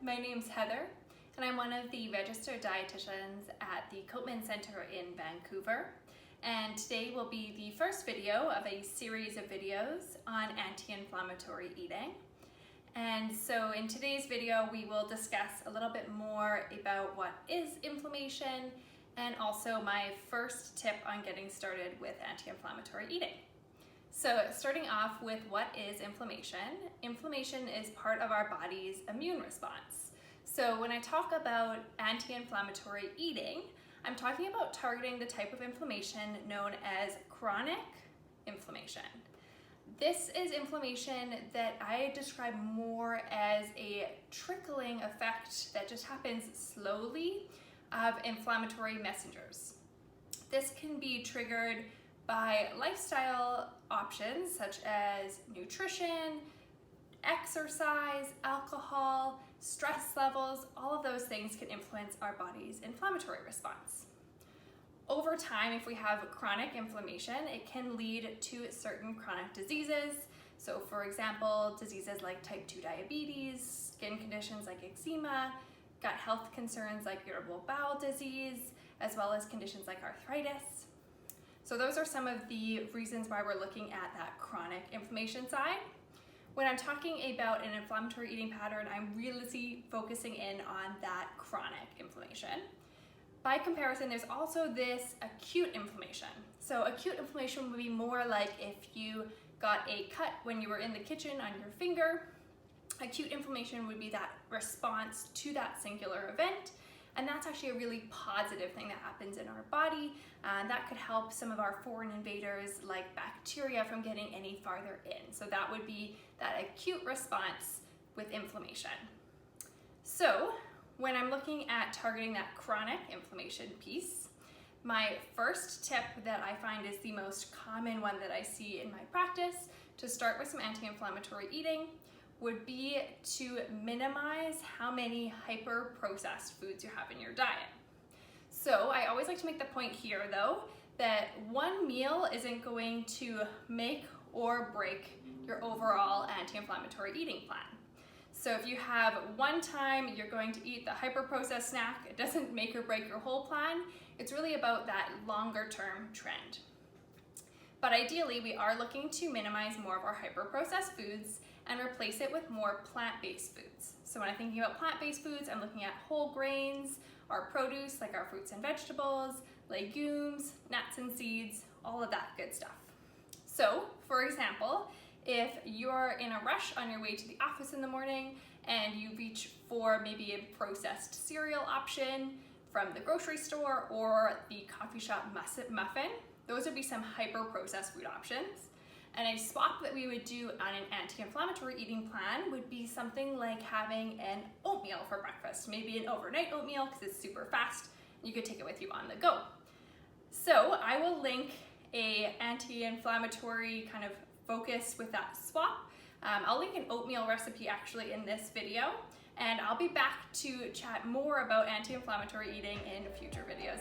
My name's Heather, and I'm one of the registered dietitians at the Oatmeal Center in Vancouver. And today will be the first video of a series of videos on anti-inflammatory eating. And so in today's video, we will discuss a little bit more about what is inflammation and also my first tip on getting started with anti-inflammatory eating. So starting off with what is inflammation? Inflammation is part of our body's immune response. So when I talk about anti-inflammatory eating, I'm talking about targeting the type of inflammation known as chronic inflammation. This is inflammation that I describe more as a trickling effect that just happens slowly of inflammatory messengers. This can be triggered by lifestyle options such as nutrition, exercise, alcohol, stress levels. All of those things can influence our body's inflammatory response. Over time, if we have chronic inflammation, it can lead to certain chronic diseases. So for example, diseases like type 2 diabetes, skin conditions like eczema, gut health concerns like irritable bowel disease, as well as conditions like arthritis. So those are some of the reasons why we're looking at that chronic inflammation side. When I'm talking about an inflammatory eating pattern, I'm really focusing in on that chronic inflammation. By comparison, there's also this acute inflammation. So acute inflammation would be more like if you got a cut when you were in the kitchen on your finger. Acute inflammation would be that response to that singular event. And that's actually a really positive thing that happens in our body. That could help some of our foreign invaders like bacteria from getting any farther in. So that would be that acute response with inflammation. So when I'm looking at targeting that chronic inflammation piece, my first tip that I find is the most common one that I see in my practice to start with some anti-inflammatory eating would be to minimize how many hyper-processed foods you have in your diet. So I always like to make the point here though, that one meal isn't going to make or break your overall anti-inflammatory eating plan. So if you have one time you're going to eat the hyper-processed snack, it doesn't make or break your whole plan. It's really about that longer-term trend. But ideally, we are looking to minimize more of our hyper-processed foods and replace it with more plant-based foods. So when I'm thinking about plant-based foods, I'm looking at whole grains, our produce, like our fruits and vegetables, legumes, nuts and seeds, all of that good stuff. So, for example, if you're in a rush on your way to the office in the morning and you reach for maybe a processed cereal option from the grocery store or the coffee shop muffin, those would be some hyper-processed food options. And a swap that we would do on an anti-inflammatory eating plan would be something like having an oatmeal for breakfast, maybe an overnight oatmeal because it's super fast. You could take it with you on the go. So I will link a anti-inflammatory kind of focus with that swap. I'll link an oatmeal recipe actually in this video, and I'll be back to chat more about anti-inflammatory eating in future videos.